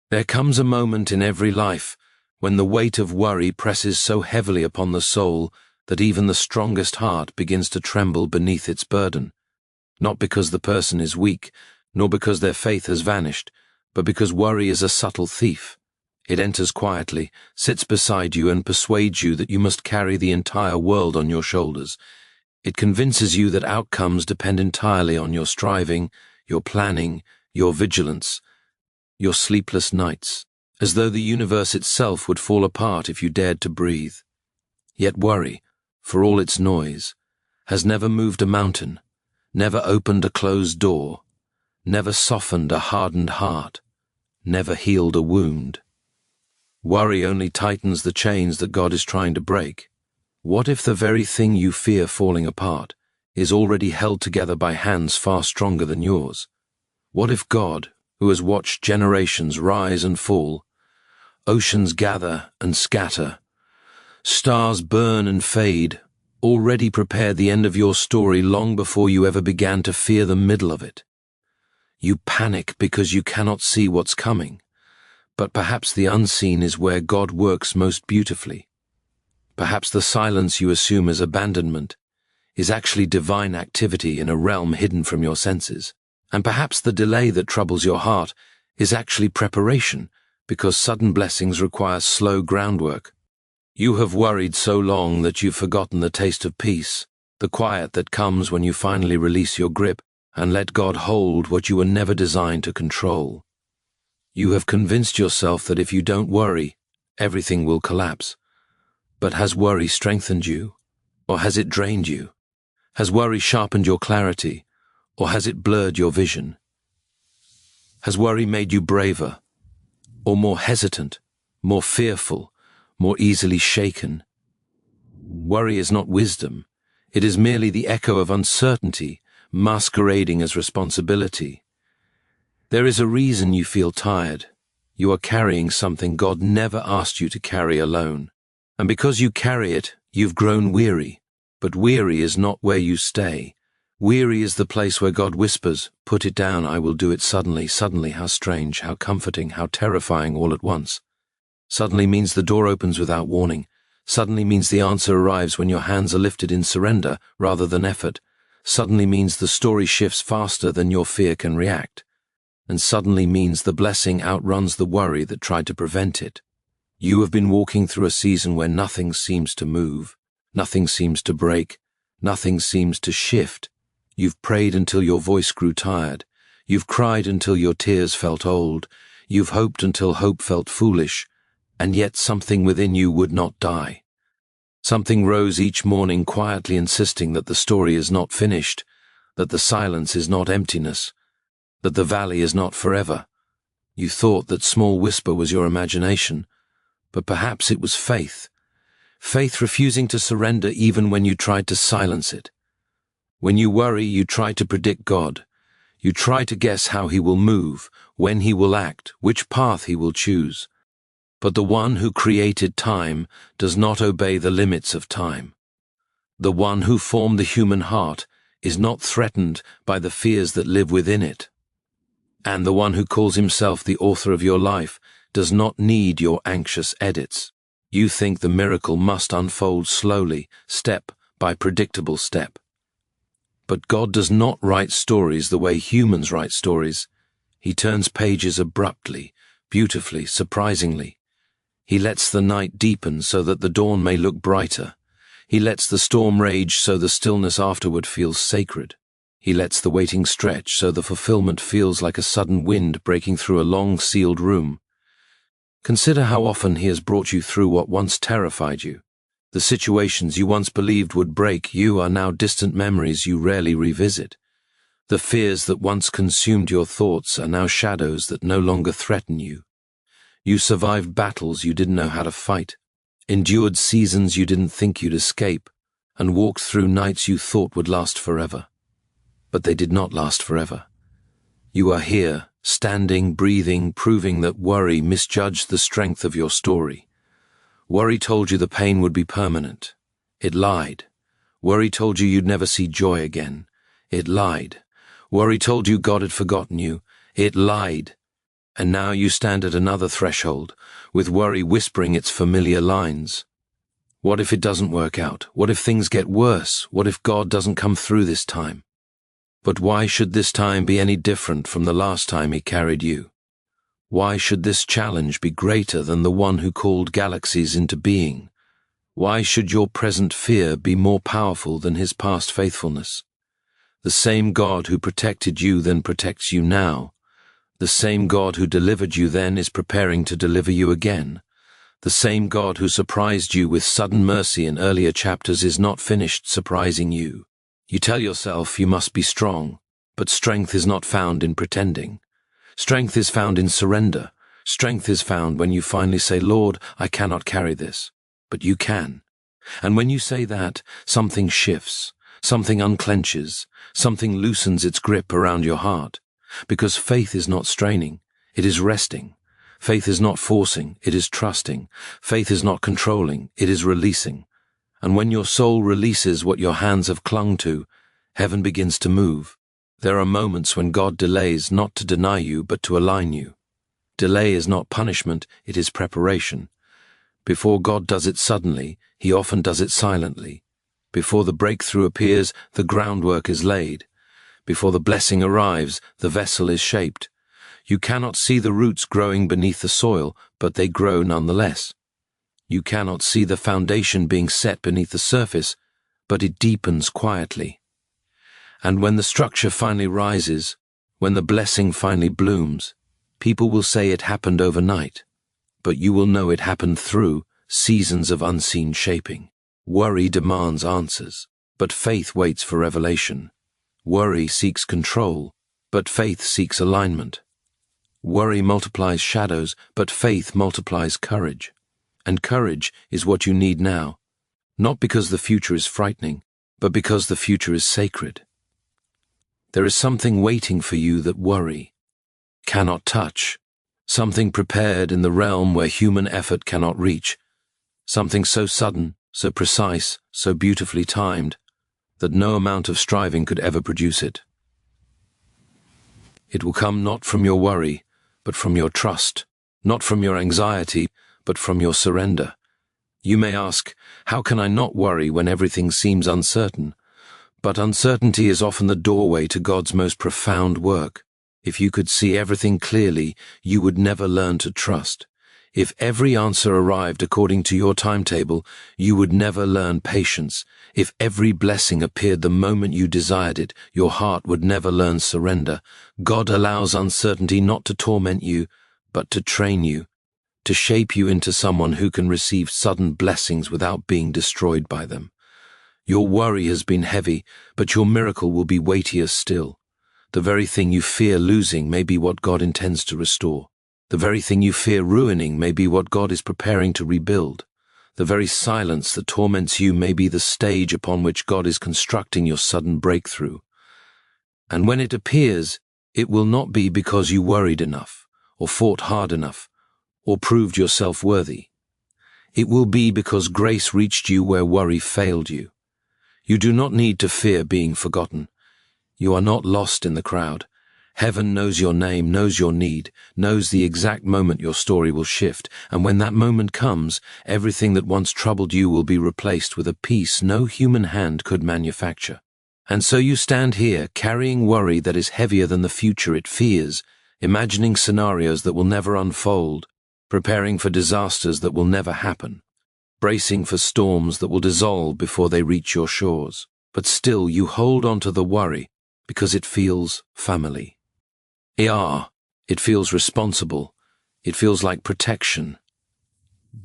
There comes a moment in every life when the weight of worry presses so heavily upon the soul that even the strongest heart begins to tremble beneath its burden, not because the person is weak, nor because their faith has vanished, but because worry is a subtle thief. It enters quietly, sits beside you, and persuades you that you must carry the entire world on your shoulders. It convinces you that outcomes depend entirely on your striving, your planning, your vigilance, your sleepless nights, as though the universe itself would fall apart if you dared to breathe. Yet worry, for all its noise, has never moved a mountain, never opened a closed door, never softened a hardened heart, never healed a wound. Worry only tightens the chains that God is trying to break. What if the very thing you fear falling apart is already held together by hands far stronger than yours? What if God, who has watched generations rise and fall, oceans gather and scatter, stars burn and fade, already prepared the end of your story long before you ever began to fear the middle of it? You panic because you cannot see what's coming, but perhaps the unseen is where God works most beautifully. Perhaps the silence you assume as abandonment is actually divine activity in a realm hidden from your senses. And perhaps the delay that troubles your heart is actually preparation, because sudden blessings require slow groundwork. You have worried so long that you've forgotten the taste of peace, the quiet that comes when you finally release your grip and let God hold what you were never designed to control. You have convinced yourself that if you don't worry, everything will collapse. But has worry strengthened you, or has it drained you? Has worry sharpened your clarity, or has it blurred your vision? Has worry made you braver, or more hesitant, more fearful, more easily shaken? Worry is not wisdom. It is merely the echo of uncertainty, masquerading as responsibility. There is a reason you feel tired. You are carrying something God never asked you to carry alone. And because you carry it, you've grown weary. But weary is not where you stay. Weary is the place where God whispers, "Put it down, I will do it suddenly." Suddenly, how strange, how comforting, how terrifying all at once. Suddenly means the door opens without warning. Suddenly means the answer arrives when your hands are lifted in surrender rather than effort. Suddenly means the story shifts faster than your fear can react. And suddenly means the blessing outruns the worry that tried to prevent it. You have been walking through a season where nothing seems to move, nothing seems to break, nothing seems to shift. You've prayed until your voice grew tired. You've cried until your tears felt old. You've hoped until hope felt foolish. And yet something within you would not die. Something rose each morning quietly insisting that the story is not finished, that the silence is not emptiness, that the valley is not forever. You thought that small whisper was your imagination, but perhaps it was faith. Faith refusing to surrender even when you tried to silence it. When you worry, you try to predict God. You try to guess how He will move, when He will act, which path He will choose. But the one who created time does not obey the limits of time. The one who formed the human heart is not threatened by the fears that live within it. And the one who calls himself the author of your life does not need your anxious edits. You think the miracle must unfold slowly, step by predictable step. But God does not write stories the way humans write stories. He turns pages abruptly, beautifully, surprisingly. He lets the night deepen so that the dawn may look brighter. He lets the storm rage so the stillness afterward feels sacred. He lets the waiting stretch so the fulfillment feels like a sudden wind breaking through a long-sealed room. Consider how often He has brought you through what once terrified you. The situations you once believed would break you are now distant memories you rarely revisit. The fears that once consumed your thoughts are now shadows that no longer threaten you. You survived battles you didn't know how to fight, endured seasons you didn't think you'd escape, and walked through nights you thought would last forever. But they did not last forever. You are here, standing, breathing, proving that worry misjudged the strength of your story. Worry told you the pain would be permanent. It lied. Worry told you you'd never see joy again. It lied. Worry told you God had forgotten you. It lied. And now you stand at another threshold, with worry whispering its familiar lines. What if it doesn't work out? What if things get worse? What if God doesn't come through this time? But why should this time be any different from the last time He carried you? Why should this challenge be greater than the one who called galaxies into being? Why should your present fear be more powerful than His past faithfulness? The same God who protected you then protects you now. The same God who delivered you then is preparing to deliver you again. The same God who surprised you with sudden mercy in earlier chapters is not finished surprising you. You tell yourself you must be strong, but strength is not found in pretending. Strength is found in surrender. Strength is found when you finally say, Lord, I cannot carry this. But you can. And when you say that, something shifts, something unclenches, something loosens its grip around your heart. Because faith is not straining, it is resting. Faith is not forcing, it is trusting. Faith is not controlling, it is releasing. And when your soul releases what your hands have clung to, heaven begins to move. There are moments when God delays not to deny you, but to align you. Delay is not punishment, it is preparation. Before God does it suddenly, He often does it silently. Before the breakthrough appears, the groundwork is laid. Before the blessing arrives, the vessel is shaped. You cannot see the roots growing beneath the soil, but they grow nonetheless. You cannot see the foundation being set beneath the surface, but it deepens quietly. And when the structure finally rises, when the blessing finally blooms, people will say it happened overnight, but you will know it happened through seasons of unseen shaping. Worry demands answers, but faith waits for revelation. Worry seeks control, but faith seeks alignment. Worry multiplies shadows, but faith multiplies courage. And courage is what you need now, not because the future is frightening, but because the future is sacred. There is something waiting for you that worry cannot touch, something prepared in the realm where human effort cannot reach, something so sudden, so precise, so beautifully timed, that no amount of striving could ever produce it. It will come not from your worry, but from your trust, not from your anxiety, but from your surrender. You may ask, how can I not worry when everything seems uncertain? But uncertainty is often the doorway to God's most profound work. If you could see everything clearly, you would never learn to trust. If every answer arrived according to your timetable, you would never learn patience. If every blessing appeared the moment you desired it, your heart would never learn surrender. God allows uncertainty not to torment you, but to train you, to shape you into someone who can receive sudden blessings without being destroyed by them. Your worry has been heavy, but your miracle will be weightier still. The very thing you fear losing may be what God intends to restore. The very thing you fear ruining may be what God is preparing to rebuild. The very silence that torments you may be the stage upon which God is constructing your sudden breakthrough. And when it appears, it will not be because you worried enough, or fought hard enough, or proved yourself worthy. It will be because grace reached you where worry failed you. You do not need to fear being forgotten. You are not lost in the crowd. Heaven knows your name, knows your need, knows the exact moment your story will shift, and when that moment comes, everything that once troubled you will be replaced with a peace no human hand could manufacture. And so you stand here, carrying worry that is heavier than the future it fears, imagining scenarios that will never unfold, preparing for disasters that will never happen, bracing for storms that will dissolve before they reach your shores. But still you hold on to the worry because it feels family. It feels responsible. It feels like protection.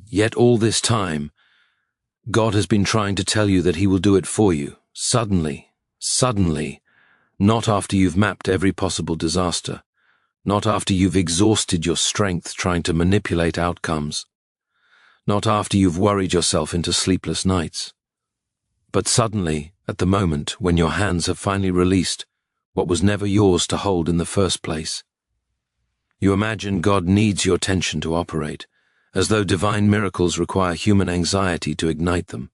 Yet all this time, God has been trying to tell you that He will do it for you, suddenly, not after you've mapped every possible disaster, not after you've exhausted your strength trying to manipulate outcomes, not after you've worried yourself into sleepless nights, but suddenly, at the moment when your hands have finally released what was never yours to hold in the first place. You imagine God needs your attention to operate, as though divine miracles require human anxiety to ignite them.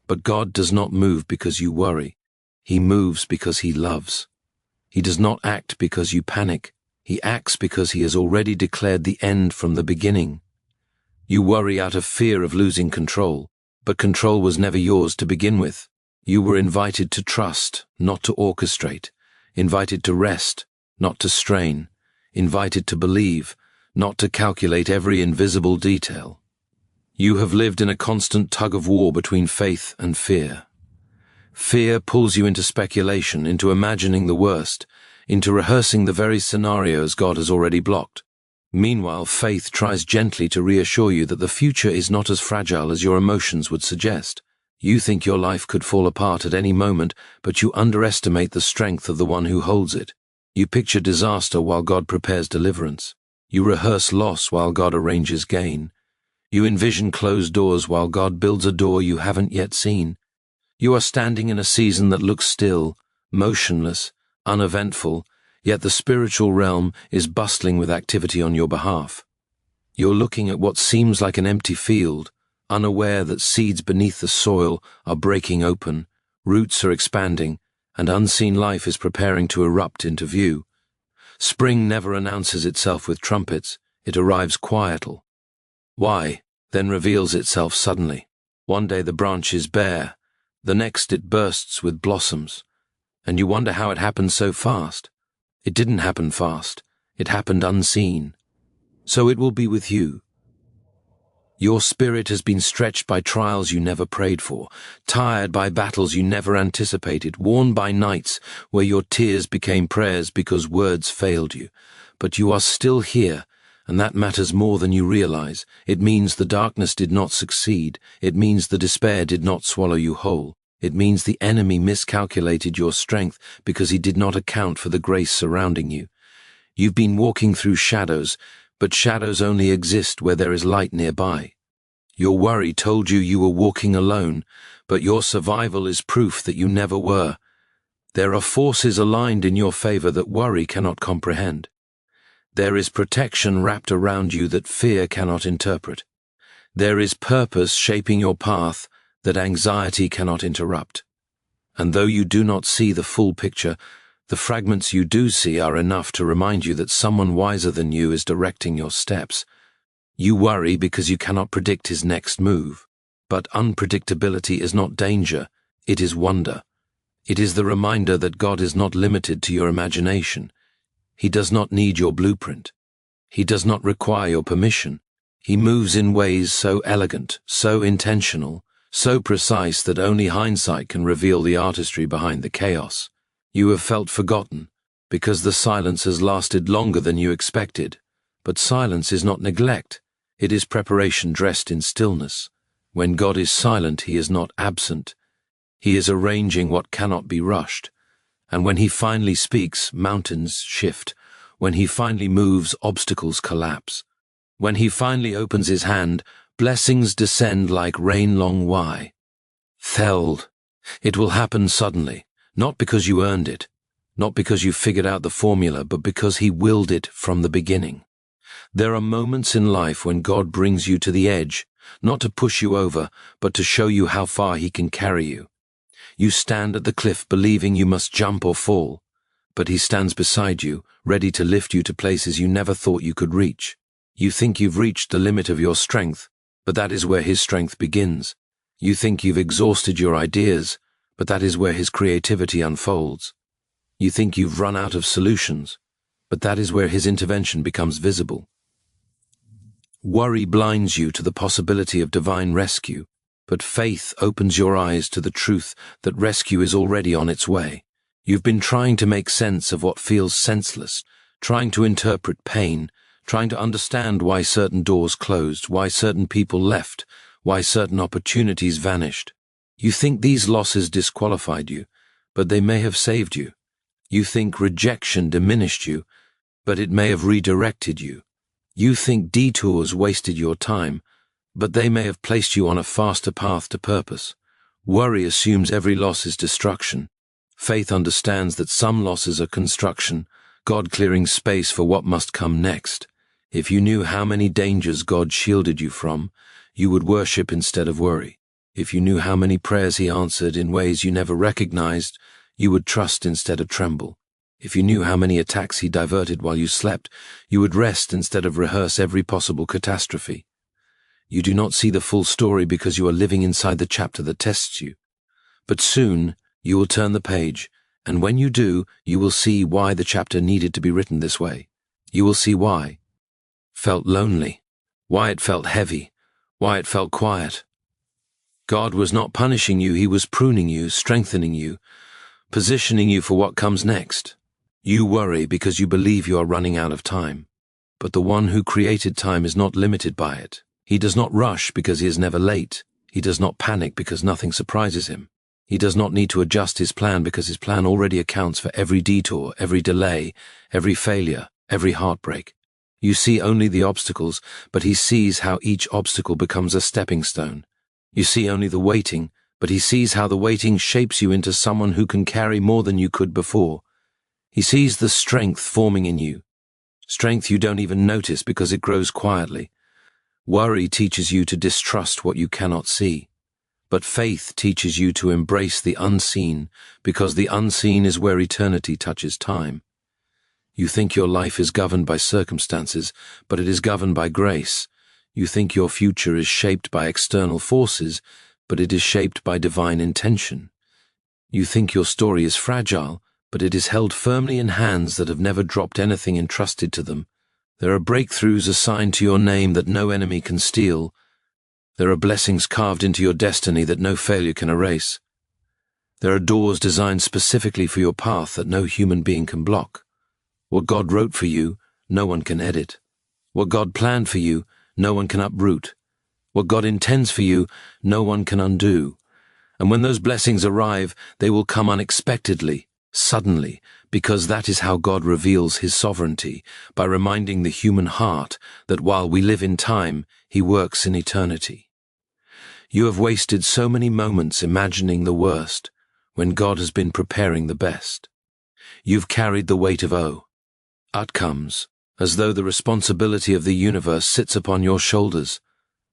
But God does not move because you worry. He moves because He loves. He does not act because you panic. He acts because he has already declared the end from the beginning. You worry out of fear of losing control, but control was never yours to begin with. You were invited to trust, not to orchestrate, invited to rest, not to strain, invited to believe, not to calculate every invisible detail. You have lived in a constant tug-of-war between faith and fear. Fear pulls you into speculation, into imagining the worst, into rehearsing the very scenarios God has already blocked. Meanwhile, faith tries gently to reassure you that the future is not as fragile as your emotions would suggest. You think your life could fall apart at any moment, but you underestimate the strength of the one who holds it. You picture disaster while God prepares deliverance. You rehearse loss while God arranges gain. You envision closed doors while God builds a door you haven't yet seen. You are standing in a season that looks still, motionless, uneventful, yet the spiritual realm is bustling with activity on your behalf. You're looking at what seems like an empty field, unaware that seeds beneath the soil are breaking open, roots are expanding, and unseen life is preparing to erupt into view. Spring never announces itself with trumpets, it arrives quietly. Why, then reveals itself suddenly. One day the branch is bare, the next it bursts with blossoms, and you wonder how it happened so fast. It didn't happen fast, it happened unseen. So it will be with you. Your spirit has been stretched by trials you never prayed for, tired by battles you never anticipated, worn by nights where your tears became prayers because words failed you. But you are still here, and that matters more than you realize. It means the darkness did not succeed. It means the despair did not swallow you whole. It means the enemy miscalculated your strength because he did not account for the grace surrounding you. You've been walking through shadows, but shadows only exist where there is light nearby. Your worry told you you were walking alone, but your survival is proof that you never were. There are forces aligned in your favor that worry cannot comprehend. There is protection wrapped around you that fear cannot interpret. There is purpose shaping your path that anxiety cannot interrupt. And though you do not see the full picture, the fragments you do see are enough to remind you that someone wiser than you is directing your steps. You worry because you cannot predict his next move. But unpredictability is not danger, it is wonder. It is the reminder that God is not limited to your imagination. He does not need your blueprint. He does not require your permission. He moves in ways so elegant, so intentional, so precise that only hindsight can reveal the artistry behind the chaos. You have felt forgotten because the silence has lasted longer than you expected. But silence is not neglect. It is preparation dressed in stillness. When God is silent, he is not absent. He is arranging what cannot be rushed. And when he finally speaks, mountains shift. When he finally moves, obstacles collapse. When he finally opens his hand, blessings descend like rain long why. Theld. It will happen suddenly, not because you earned it, not because you figured out the formula, but because he willed it from the beginning. There are moments in life when God brings you to the edge, not to push you over, but to show you how far he can carry you. You stand at the cliff believing you must jump or fall, but he stands beside you, ready to lift you to places you never thought you could reach. You think you've reached the limit of your strength, but that is where his strength begins. You think you've exhausted your ideas, but that is where his creativity unfolds. You think you've run out of solutions, but that is where his intervention becomes visible. Worry blinds you to the possibility of divine rescue, but faith opens your eyes to the truth that rescue is already on its way. You've been trying to make sense of what feels senseless, trying to interpret pain, trying to understand why certain doors closed, why certain people left, why certain opportunities vanished. You think these losses disqualified you, but they may have saved you. You think rejection diminished you, but it may have redirected you. You think detours wasted your time, but they may have placed you on a faster path to purpose. Worry assumes every loss is destruction. Faith understands that some losses are construction, God clearing space for what must come next. If you knew how many dangers God shielded you from, you would worship instead of worry. If you knew how many prayers he answered in ways you never recognized, you would trust instead of tremble. If you knew how many attacks he diverted while you slept, you would rest instead of rehearse every possible catastrophe. You do not see the full story because you are living inside the chapter that tests you. But soon, you will turn the page, and when you do, you will see why the chapter needed to be written this way. You will see why. Felt lonely, why it felt heavy, why it felt quiet. God was not punishing you, he was pruning you, strengthening you, positioning you for what comes next. You worry because you believe you are running out of time. But the one who created time is not limited by it. He does not rush because he is never late. He does not panic because nothing surprises him. He does not need to adjust his plan because his plan already accounts for every detour, every delay, every failure, every heartbreak. You see only the obstacles, but he sees how each obstacle becomes a stepping stone. You see only the waiting, but he sees how the waiting shapes you into someone who can carry more than you could before. He sees the strength forming in you, strength you don't even notice because it grows quietly. Worry teaches you to distrust what you cannot see, but faith teaches you to embrace the unseen because the unseen is where eternity touches time. You think your life is governed by circumstances, but it is governed by grace. You think your future is shaped by external forces, but it is shaped by divine intention. You think your story is fragile, but it is held firmly in hands that have never dropped anything entrusted to them. There are breakthroughs assigned to your name that no enemy can steal. There are blessings carved into your destiny that no failure can erase. There are doors designed specifically for your path that no human being can block. What God wrote for you, no one can edit. What God planned for you, no one can uproot. What God intends for you, no one can undo. And when those blessings arrive, they will come unexpectedly, suddenly, because that is how God reveals his sovereignty, by reminding the human heart that while we live in time, he works in eternity. You have wasted so many moments imagining the worst, when God has been preparing the best. You've carried the weight of outcomes, as though the responsibility of the universe sits upon your shoulders.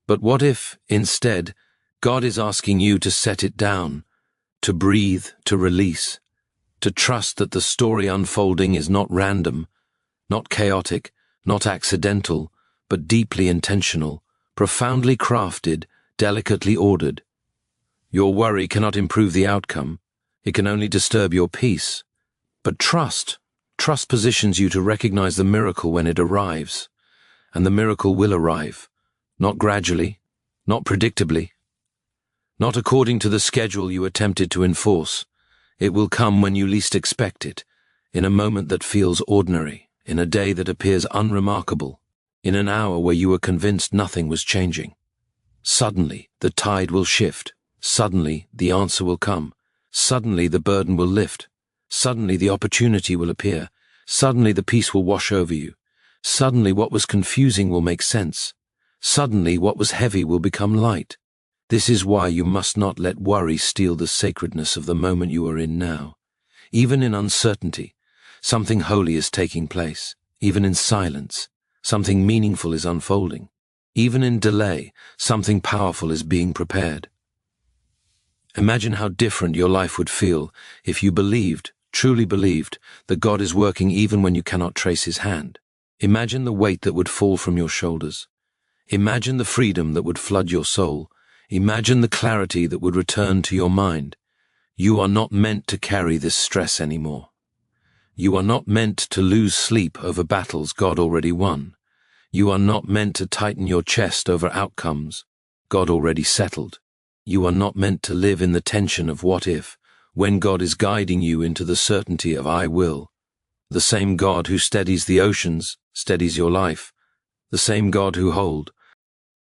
But what if, instead, God is asking you to set it down, to breathe, to release, to trust that the story unfolding is not random, not chaotic, not accidental, but deeply intentional, profoundly crafted, delicately ordered. Your worry cannot improve the outcome. It can only disturb your peace. But trust positions you to recognize the miracle when it arrives. And the miracle will arrive, not gradually, not predictably, not according to the schedule you attempted to enforce. It will come when you least expect it, in a moment that feels ordinary, in a day that appears unremarkable, in an hour where you were convinced nothing was changing. Suddenly, the tide will shift. Suddenly, the answer will come. Suddenly, the burden will lift. Suddenly, the opportunity will appear. Suddenly, the peace will wash over you. Suddenly, what was confusing will make sense. Suddenly, what was heavy will become light. This is why you must not let worry steal the sacredness of the moment you are in now. Even in uncertainty, something holy is taking place. Even in silence, something meaningful is unfolding. Even in delay, something powerful is being prepared. Imagine how different your life would feel if you believed, truly believed, that God is working even when you cannot trace his hand. Imagine the weight that would fall from your shoulders. Imagine the freedom that would flood your soul. Imagine the clarity that would return to your mind. You are not meant to carry this stress anymore. You are not meant to lose sleep over battles God already won. You are not meant to tighten your chest over outcomes God already settled. You are not meant to live in the tension of what if, when God is guiding you into the certainty of I will. The same God who steadies the oceans steadies your life. The same God who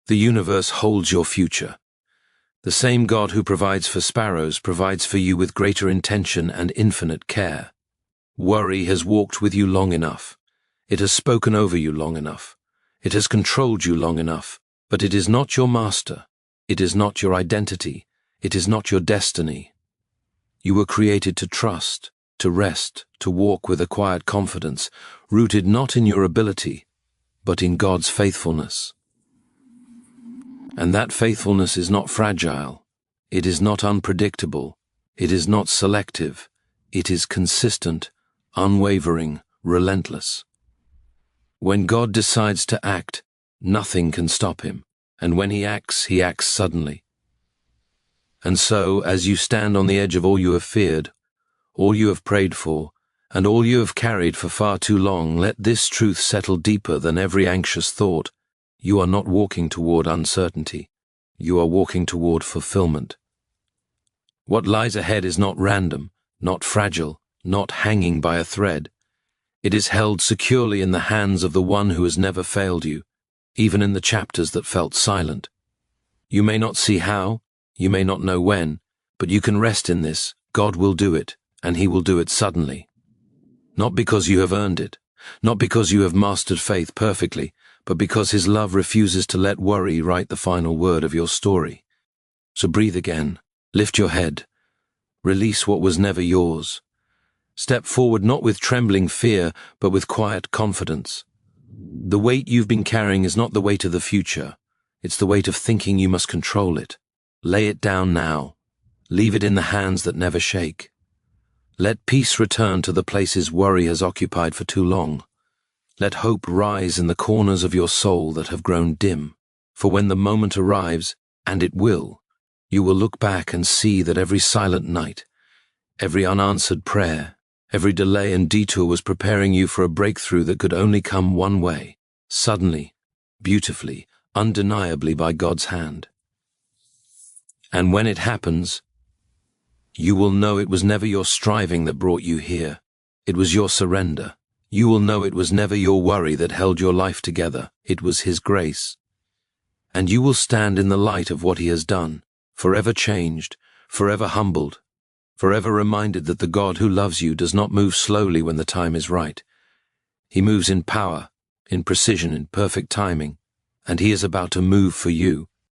the universe holds your future. The same God who provides for sparrows provides for you with greater intention and infinite care. Worry has walked with you long enough. It has spoken over you long enough. It has controlled you long enough, but it is not your master. It is not your identity. It is not your destiny. You were created to trust, to rest, to walk with a quiet confidence, rooted not in your ability, but in God's faithfulness. And that faithfulness is not fragile. It is not unpredictable. It is not selective. It is consistent, unwavering, relentless. When God decides to act, nothing can stop him, and when he acts suddenly. And so, as you stand on the edge of all you have feared, all you have prayed for, and all you have carried for far too long, let this truth settle deeper than every anxious thought. You are not walking toward uncertainty. You are walking toward fulfillment. What lies ahead is not random, not fragile, not hanging by a thread. It is held securely in the hands of the one who has never failed you, even in the chapters that felt silent. You may not see how, you may not know when, but you can rest in this. God will do it, and he will do it suddenly. Not because you have earned it, not because you have mastered faith perfectly, but because his love refuses to let worry write the final word of your story. So breathe again, lift your head, release what was never yours. Step forward not with trembling fear, but with quiet confidence. The weight you've been carrying is not the weight of the future. It's the weight of thinking you must control it. Lay it down now. Leave it in the hands that never shake. Let peace return to the places worry has occupied for too long. Let hope rise in the corners of your soul that have grown dim. For when the moment arrives, and it will, you will look back and see that every silent night, every unanswered prayer, every delay and detour was preparing you for a breakthrough that could only come one way, suddenly, beautifully, undeniably by God's hand. And when it happens, you will know it was never your striving that brought you here. It was your surrender. You will know it was never your worry that held your life together. It was his grace. And you will stand in the light of what he has done, forever changed, forever humbled, forever reminded that the God who loves you does not move slowly when the time is right. He moves in power, in precision, in perfect timing, and he is about to move for you.